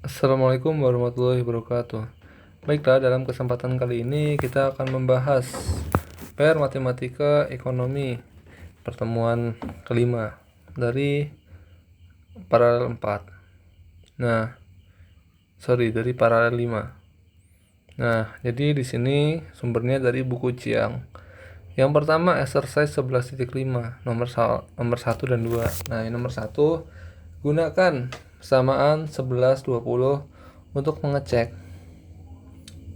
Assalamualaikum warahmatullahi wabarakatuh. Baiklah, dalam kesempatan kali ini kita akan membahas PR Matematika Ekonomi pertemuan kelima dari paralel 4. Dari paralel 5. Jadi di sini sumbernya dari buku Ciang. Yang pertama exercise 11.5 nomor 1 dan 2. Yang nomor 1, gunakan persamaan 11/20 untuk mengecek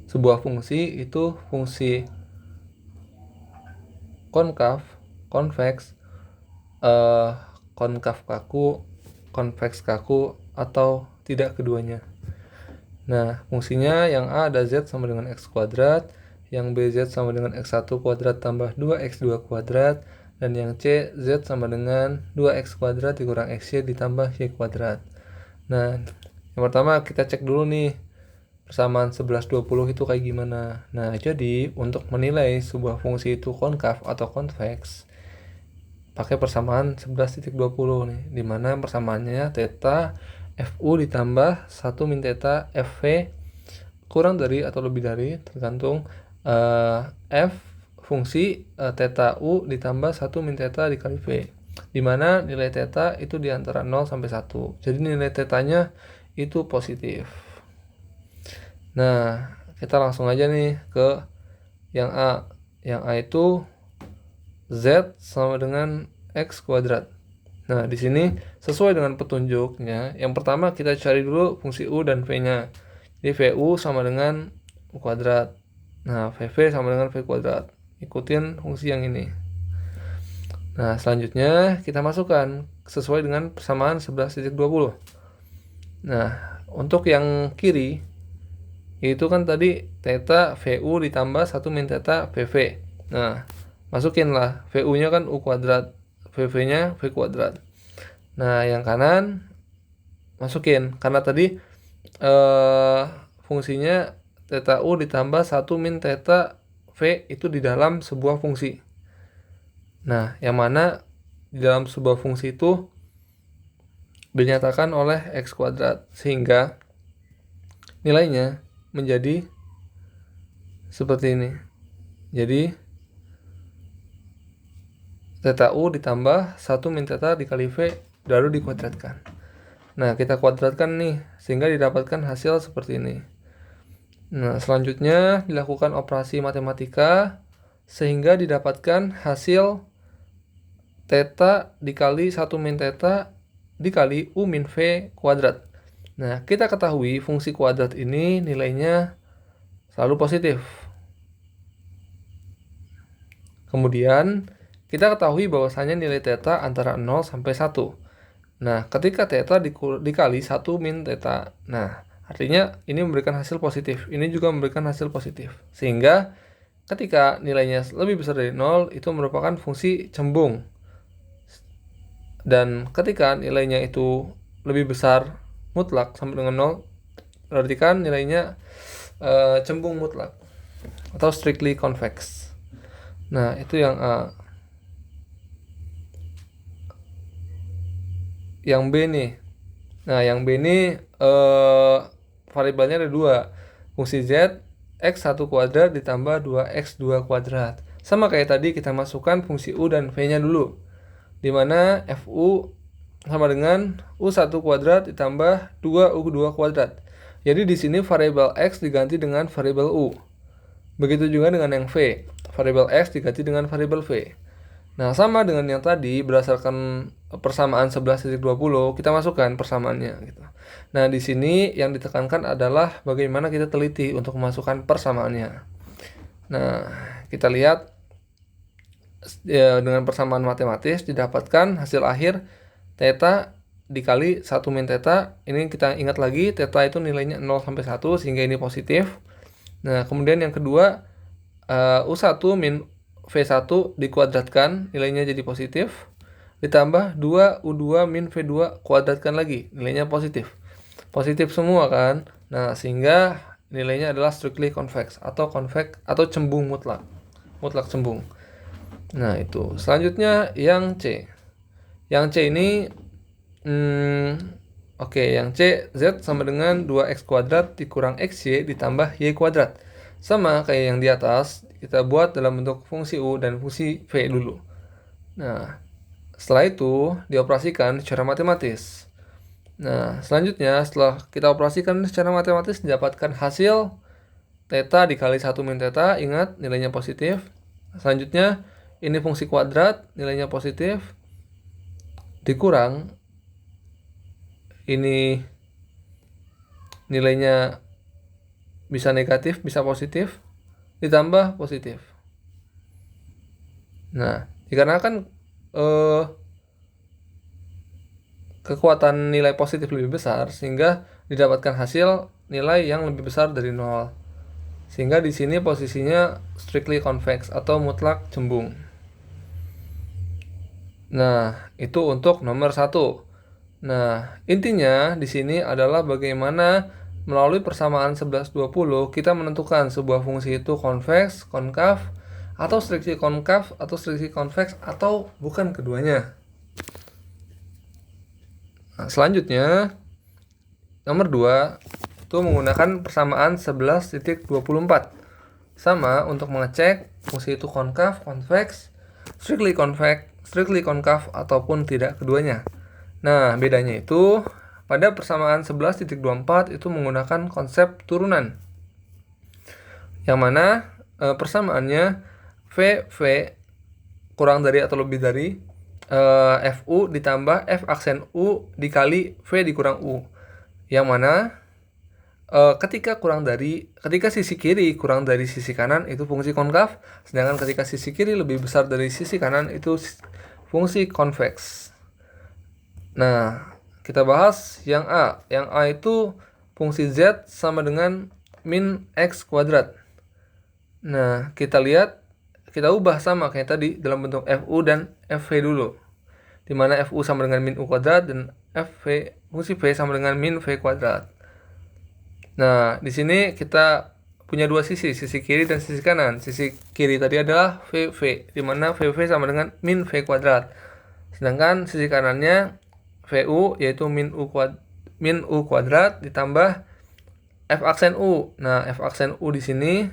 sebuah fungsi itu fungsi konkav, konveks, konkav kaku, konveks kaku, atau tidak keduanya. Fungsinya yang A ada Z sama dengan X kuadrat, yang B Z sama dengan X1 kuadrat tambah 2X2 kuadrat, dan yang C Z sama dengan 2X kuadrat dikurang XY ditambah Y kuadrat. Yang pertama kita cek dulu nih persamaan 11/20 itu kayak gimana. Jadi untuk menilai sebuah fungsi itu konkav atau konveks pakai persamaan 11.20 nih, dimana persamaannya theta FU ditambah 1 min theta FV kurang dari atau lebih dari tergantung F fungsi theta U ditambah 1 min theta dikali V, dimana nilai theta itu di antara 0 sampai 1. Jadi nilai tetanya itu positif. Kita langsung aja nih ke yang A. Yang A itu Z sama dengan X kuadrat. Di sini sesuai dengan petunjuknya, yang pertama kita cari dulu fungsi U dan V-nya. Jadi VU sama dengan U kuadrat. VV sama dengan V kuadrat. Ikutin fungsi yang ini. Selanjutnya kita masukkan sesuai dengan persamaan 11.20. Untuk yang kiri itu kan tadi theta VU ditambah 1 min theta VV. Masukinlah VU-nya kan U kuadrat, VV-nya V kuadrat. Yang kanan masukin, karena tadi fungsinya theta U ditambah 1 min theta V itu di dalam sebuah fungsi. Yang mana di dalam sebuah fungsi itu dinyatakan oleh X kuadrat, sehingga nilainya menjadi seperti ini. Jadi theta U ditambah 1 min theta dikali V lalu dikuadratkan. Kita kuadratkan nih sehingga didapatkan hasil seperti ini. Selanjutnya dilakukan operasi matematika sehingga didapatkan hasil theta dikali 1 min theta dikali U min V kuadrat. Kita ketahui fungsi kuadrat ini nilainya selalu positif. Kemudian kita ketahui bahwasanya nilai theta antara 0 sampai 1. Ketika theta dikali 1 min theta, artinya ini memberikan hasil positif, ini juga memberikan hasil positif. Sehingga ketika nilainya lebih besar dari 0, itu merupakan fungsi cembung. Dan ketika nilainya itu lebih besar mutlak sama dengan 0, berarti kan nilainya cembung mutlak atau strictly convex. Itu yang A. Yang B nih. Yang B ini variabelnya ada 2. Fungsi Z X1 kuadrat ditambah 2X2 kuadrat. Sama kayak tadi kita masukkan fungsi U dan V-nya dulu, dimana FU sama dengan U1 kuadrat ditambah 2U2 kuadrat. Jadi di sini variabel X diganti dengan variabel U. Begitu juga dengan yang V, variabel X diganti dengan variabel V. Sama dengan yang tadi, berdasarkan persamaan 11.20 kita masukkan persamaannya gitu. Di sini yang ditekankan adalah bagaimana kita teliti untuk memasukkan persamaannya. Kita lihat dengan persamaan matematis didapatkan hasil akhir theta dikali 1 min theta. Ini kita ingat lagi, theta itu nilainya 0 sampai 1 sehingga ini positif. Kemudian yang kedua, U1 min V1 dikuadratkan, nilainya jadi positif, ditambah 2U2 min V2 kuadratkan lagi, nilainya positif. Positif semua kan. Sehingga nilainya adalah strictly convex atau cembung mutlak. Mutlak cembung. Itu. Selanjutnya yang C. Yang C ini Oke, yang C, Z sama dengan 2X kuadrat dikurang XY ditambah Y kuadrat. Sama kayak yang di atas, kita buat dalam bentuk fungsi U dan fungsi V dulu. Nah, setelah itu dioperasikan secara matematis. Nah, selanjutnya setelah kita operasikan secara matematis didapatkan hasil theta dikali 1 min theta, ingat nilainya positif. Selanjutnya ini fungsi kuadrat, nilainya positif, dikurang ini nilainya bisa negatif, bisa positif, ditambah positif. Nah, dikarenakan kekuatan nilai positif lebih besar, sehingga didapatkan hasil nilai yang lebih besar dari 0. Sehingga di sini posisinya strictly convex atau mutlak cembung. Nah, itu untuk nomor 1. Nah, intinya di sini adalah bagaimana melalui persamaan 11-20 kita menentukan sebuah fungsi itu konveks, konkav, atau strictly konkav, atau strictly convex, atau bukan keduanya. Nah, selanjutnya nomor 2 itu menggunakan persamaan 11.24. Sama untuk mengecek fungsi itu konkav, konveks, strictly convex, strictly konkav, ataupun tidak keduanya. Nah, bedanya itu pada persamaan 11.24 itu menggunakan konsep turunan. Yang mana persamaannya VV kurang dari atau lebih dari FU ditambah F aksen U dikali V dikurang U. Yang mana ketika sisi kiri kurang dari sisi kanan itu fungsi konkav, sedangkan ketika sisi kiri lebih besar dari sisi kanan itu fungsi konveks. Nah, kita bahas yang A. Yang A itu fungsi Z sama dengan min X kuadrat. Nah, kita lihat, kita ubah sama kayak tadi dalam bentuk FU dan FV dulu. Dimana FU sama dengan min U kuadrat dan fungsi V sama dengan min V kuadrat. Nah, di sini kita punya dua sisi kiri dan sisi kanan. Sisi kiri tadi adalah VV, di mana VV sama dengan min V kuadrat. Sedangkan sisi kanannya VU yaitu min U kuadrat ditambah F aksen U. Nah, F aksen U di sini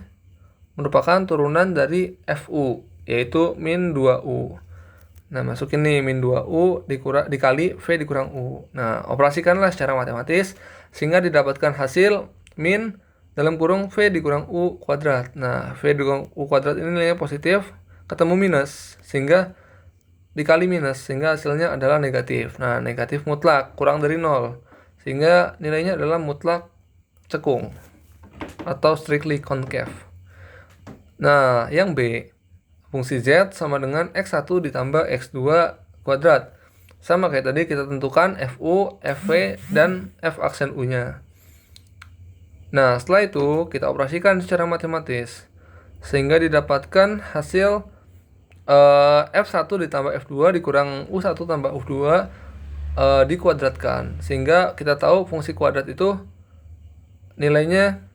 merupakan turunan dari FU yaitu min 2U. Nah, masukin nih min 2U dikali V dikurang U. Nah, operasikanlah secara matematis sehingga didapatkan hasil min dalam kurung V dikurang U kuadrat. Nah, V dikurang U kuadrat ini nilainya positif, ketemu minus, sehingga dikali minus, sehingga hasilnya adalah negatif. Nah, negatif mutlak, kurang dari 0, sehingga nilainya adalah mutlak cekung atau strictly concave. Nah, yang B, fungsi Z sama dengan X1 ditambah X2 kuadrat. Sama kayak tadi kita tentukan FU, FV, dan F aksen U-nya. Nah, setelah itu kita operasikan secara matematis. Sehingga didapatkan hasil F1 ditambah F2 dikurang U1 tambah U2 dikuadratkan. Sehingga kita tahu fungsi kuadrat itu nilainya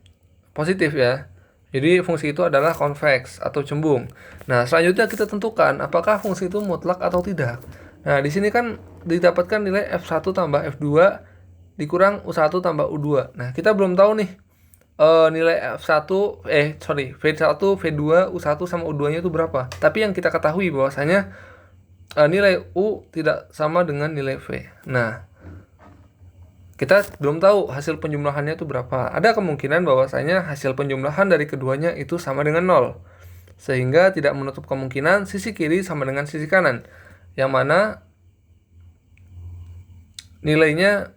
positif ya. Jadi fungsi itu adalah konveks atau cembung. Nah, selanjutnya kita tentukan apakah fungsi itu mutlak atau tidak. Nah, di sini kan didapatkan nilai F1 tambah F2 dikurang U1 tambah U2. Nah, kita belum tahu nih nilai V1, V2, U1 sama U2-nya itu berapa. Tapi yang kita ketahui bahwasanya nilai U tidak sama dengan nilai V. Nah, kita belum tahu hasil penjumlahannya itu berapa. Ada kemungkinan bahwasanya hasil penjumlahan dari keduanya itu sama dengan 0. Sehingga tidak menutup kemungkinan sisi kiri sama dengan sisi kanan. Yang mana nilainya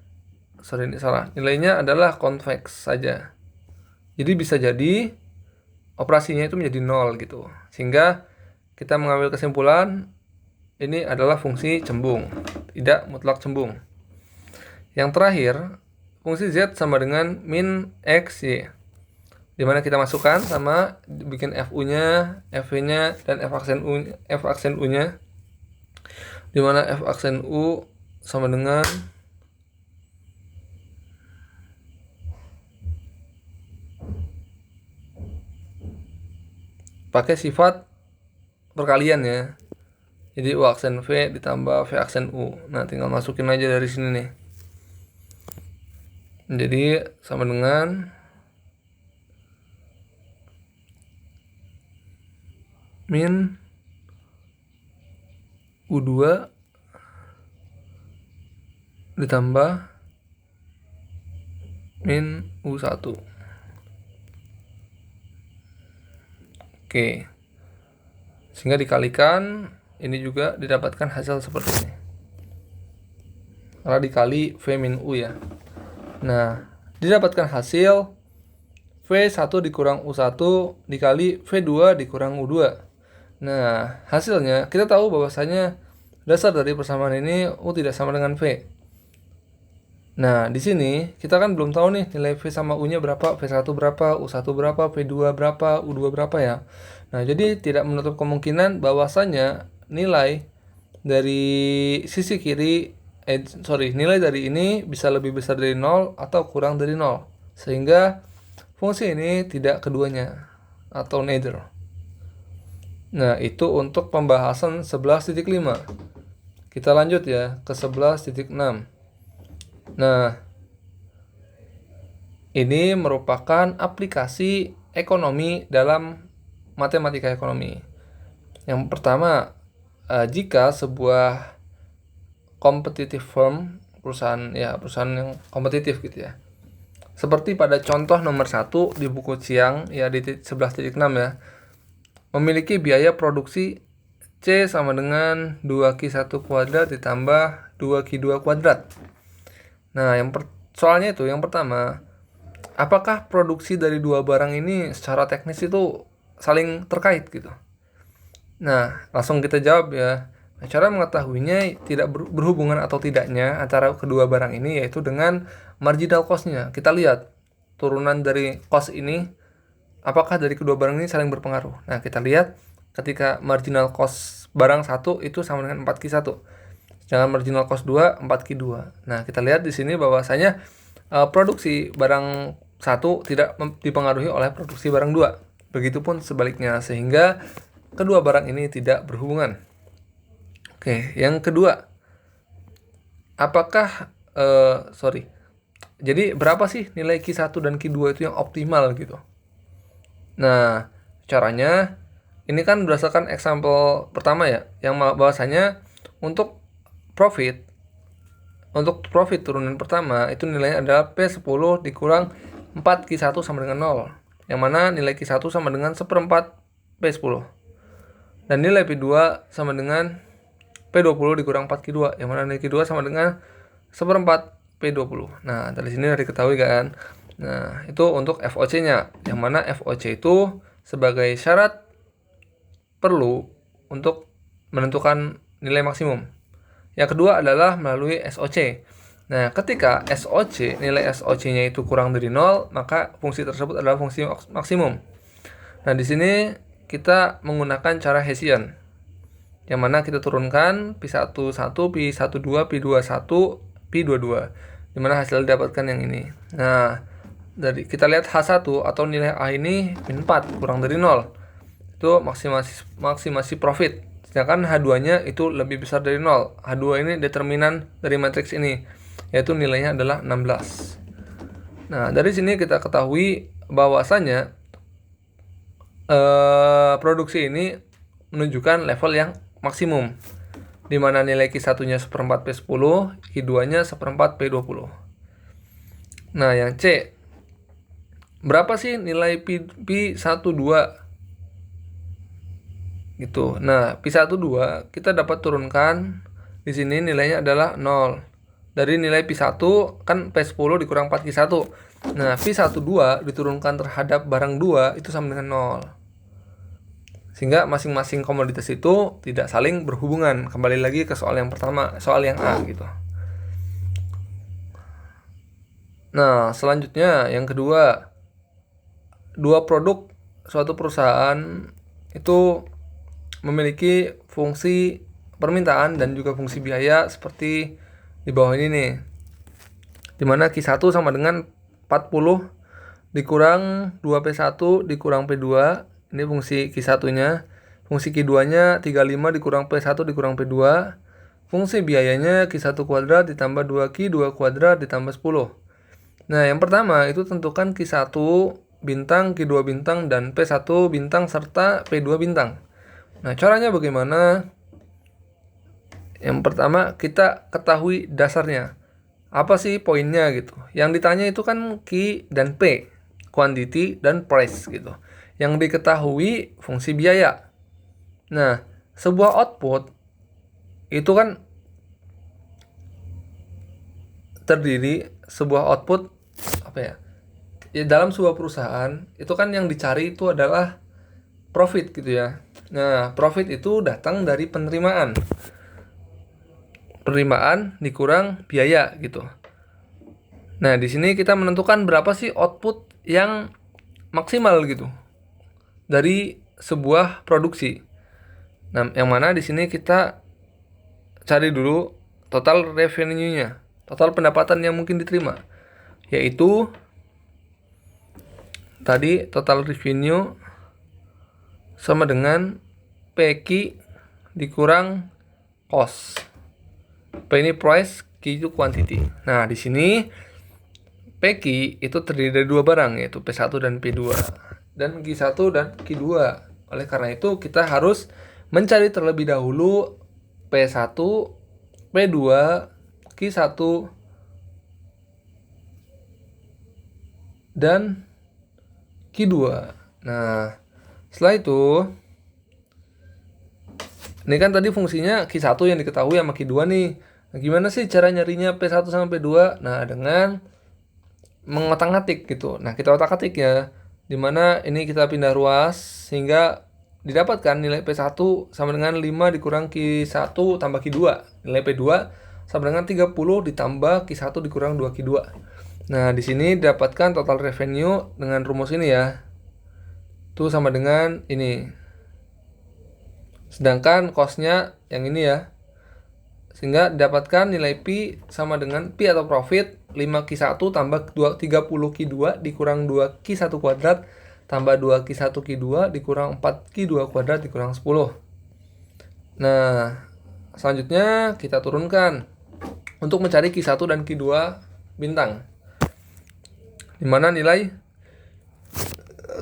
adalah konveks saja. Jadi bisa jadi operasinya itu menjadi 0 gitu. Sehingga kita mengambil kesimpulan ini adalah fungsi cembung, tidak mutlak cembung. Yang terakhir, fungsi Z sama dengan min X, Y. Dimana kita masukkan sama bikin FU-nya, FV-nya, dan F aksen U-nya. Dimana F aksen U sama dengan pakai sifat perkalian ya. Jadi U aksen V ditambah V aksen U. Nah, tinggal masukin aja dari sini nih. Jadi sama dengan min U2 ditambah min U1. Oke. Sehingga dikalikan, ini juga didapatkan hasil seperti ini. Karena dikali V min U ya. Nah, didapatkan hasil V1 dikurang U1 dikali V2 dikurang U2. Nah, hasilnya kita tahu bahwasanya dasar dari persamaan ini U tidak sama dengan V. Nah, di sini kita kan belum tahu nih nilai V sama U-nya berapa, V1 berapa, U1 berapa, V2 berapa, U2 berapa ya. Nah, jadi tidak menutup kemungkinan bahwasanya nilai dari sisi kiri nilai dari ini bisa lebih besar dari 0 atau kurang dari 0. Sehingga fungsi ini tidak keduanya atau neither. Nah, itu untuk pembahasan 11.5. Kita lanjut ya ke 11.6. Nah, ini merupakan aplikasi ekonomi dalam matematika ekonomi. Yang pertama, jika sebuah competitive firm, perusahaan yang kompetitif gitu ya. Seperti pada contoh nomor 1 di buku Chiang ya di 11.6 ya. Memiliki biaya produksi C sama dengan 2Q1 kuadrat ditambah 2Q2 kuadrat. Nah, soalnya itu yang pertama, apakah produksi dari dua barang ini secara teknis itu saling terkait gitu? Nah, langsung kita jawab ya. Nah, cara mengetahuinya tidak berhubungan atau tidaknya antara kedua barang ini yaitu dengan marginal cost-nya. Kita lihat turunan dari cost ini apakah dari kedua barang ini saling berpengaruh. Nah, kita lihat ketika marginal cost barang 1 itu sama dengan 4Q1. Sedangkan marginal cost 2 4Q2. Nah, kita lihat di sini bahwasanya produksi barang 1 tidak dipengaruhi oleh produksi barang 2. Begitupun sebaliknya, sehingga kedua barang ini tidak berhubungan. Oke, yang kedua, apakah jadi berapa sih nilai Q1 dan Q2 itu yang optimal gitu? Nah, caranya ini kan berdasarkan example pertama ya, yang bahwasanya untuk profit turunan pertama itu nilainya adalah P10 dikurang 4Q1 sama dengan 0. Yang mana nilai Q1 sama dengan 1/4 P10. Dan nilai P2 sama dengan P20 dikurang 4Q2, yang mana nilai Q2 sama dengan 1/4 P20. Nah, dari sini udah diketahui kan. Nah, itu untuk FOC-nya, yang mana FOC itu sebagai syarat perlu untuk menentukan nilai maksimum. Yang kedua adalah melalui SOC. Nah, ketika nilai SOC-nya itu kurang dari 0, maka fungsi tersebut adalah fungsi maksimum. Nah, di sini kita menggunakan cara Hessian, yang mana kita turunkan P11, P12, P21, P22, di mana hasil didapatkan yang ini. Nah, kita lihat H1 atau nilai A ini min 4 kurang dari 0. Itu maksimasi profit. Sedangkan H2-nya itu lebih besar dari 0. H2 ini determinan dari matriks ini, yaitu nilainya adalah 16. Nah, dari sini kita ketahui bahwasanya produksi ini menunjukkan level yang maksimum, di mana nilai Q1-nya 1/4 P10, Q2-nya 1/4 P20. Nah, yang C, berapa sih nilai P12 gitu. Nah, P12 kita dapat turunkan di sini nilainya adalah 0. Dari nilai P1 kan P10 dikurang 4Q1. Nah, P12 diturunkan terhadap barang 2 itu sama dengan 0. Sehingga masing-masing komoditas itu tidak saling berhubungan. Kembali lagi ke soal yang pertama, soal yang A gitu. Nah, selanjutnya yang kedua, dua produk suatu perusahaan itu memiliki fungsi permintaan dan juga fungsi biaya seperti di bawah ini nih. Dimana Q1 sama dengan 40 dikurang 2P1 dikurang P2. Ini fungsi Q1-nya. Fungsi Q2-nya 35 dikurang P1 dikurang P2. Fungsi biayanya Q1 kuadrat ditambah 2Q2 kuadrat ditambah 10. Nah, yang pertama itu tentukan Q1 bintang, Q2 bintang, dan P1 bintang serta P2 bintang. Nah, caranya bagaimana? Yang pertama kita ketahui dasarnya. Apa sih poinnya gitu. Yang ditanya itu kan Q dan P, quantity dan price gitu. Yang diketahui fungsi biaya. Nah, sebuah output itu kan terdiri sebuah output apa ya? Ya dalam sebuah perusahaan itu kan yang dicari itu adalah profit gitu ya. Nah, profit itu datang dari penerimaan. Penerimaan dikurang biaya gitu. Nah, di sini kita menentukan berapa sih output yang maksimal gitu dari sebuah produksi. Nah, yang mana di sini kita cari dulu total revenue-nya, total pendapatan yang mungkin diterima, yaitu tadi total revenue sama dengan PQ dikurang cost. P ini price, Q itu quantity. Nah, di sini PQ itu terdiri dari dua barang, yaitu P1 dan P2, dan Q1 dan Q2. Oleh karena itu kita harus mencari terlebih dahulu P1, P2, Q1, dan Q2. Nah, setelah itu ini kan tadi fungsinya Q1 yang diketahui sama Q2 nih. Nah, gimana sih cara nyarinya P1 sama P2? Nah, dengan mengotak-atik gitu. Nah, kita otak-atik ya. Dimana ini kita pindah ruas sehingga didapatkan nilai P1 sama dengan 5 dikurang Q1 tambah Q2. Nilai P2 sama dengan 30 ditambah Q1 dikurang 2 Q2. Nah, di sini didapatkan total revenue dengan rumus ini ya. Itu sama dengan ini. Sedangkan cost-nya yang ini ya. Sehingga didapatkan nilai P sama dengan P atau profit 5Q1 tambah 30Q2 dikurang 2Q1 kuadrat tambah 2Q1 Q2 dikurang 4Q2 kuadrat dikurang 10. Nah, selanjutnya kita turunkan untuk mencari Q1 dan Q2 bintang. Dimana nilai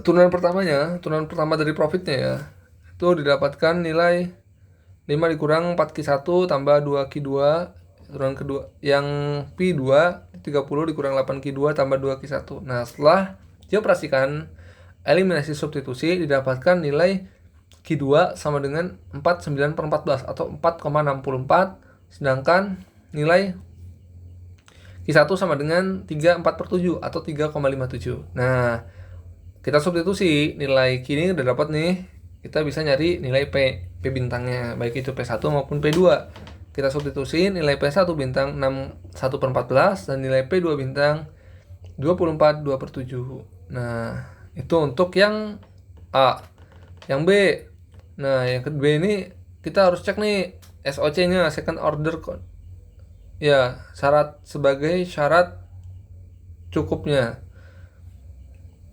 turunan pertama dari profitnya ya, itu didapatkan nilai 5 dikurang 4Q1 tambah 2Q2 turunan kedua yang P2 30 dikurang 8Q2 tambah 2Q1. Nah, setelah dioperasikan eliminasi substitusi didapatkan nilai Q2 sama dengan 49/14 atau 4,64, sedangkan nilai Q1 sama dengan 34/7 atau 3,57. Nah, kita substitusi nilai Q ini udah dapat nih. Kita bisa nyari nilai P bintangnya, baik itu P1 maupun P2. Kita substitusi nilai P1 bintang 61/14 dan nilai P2 bintang 24/2/7. Nah, itu untuk yang A. Yang B. Nah, yang kedua ini kita harus cek nih SOC-nya, second order ya, sebagai syarat cukupnya.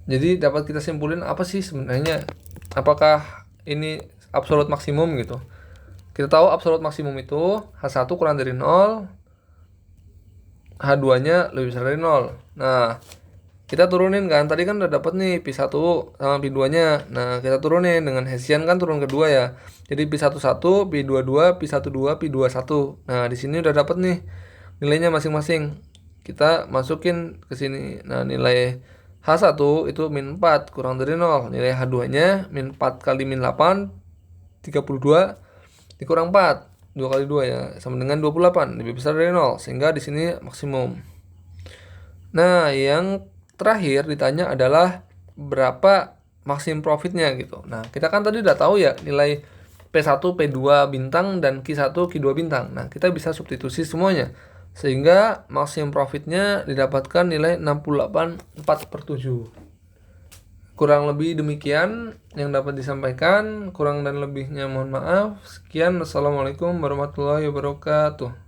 Jadi dapat kita simpulin apa sih sebenarnya, apakah ini absolut maksimum gitu. Kita tahu absolut maksimum itu H1 kurang dari 0, H2-nya lebih besar dari 0. Nah, kita turunin kan, tadi kan udah dapat nih P1 sama P2-nya. Nah, kita turunin dengan Hessian kan turun kedua ya. Jadi P11, P22, P12, P21. Nah, di sini udah dapat nih nilainya masing-masing. Kita masukin ke sini. Nah, nilai H1 itu min 4 kurang dari 0. Nilai H2-nya min 4 kali min 8, 32 dikurang 4. 2 kali 2 ya, sama dengan 28. Lebih besar dari 0. Sehingga di sini maksimum. Nah, yang terakhir ditanya adalah berapa maksimum profitnya gitu. Nah, kita kan tadi udah tahu ya nilai P1, P2 bintang, dan Q1, Q2 bintang. Nah, kita bisa substitusi semuanya. Sehingga maksimum profitnya didapatkan nilai 68/4/7. Kurang lebih demikian yang dapat disampaikan. Kurang dan lebihnya mohon maaf. Sekian. Assalamualaikum warahmatullahi wabarakatuh.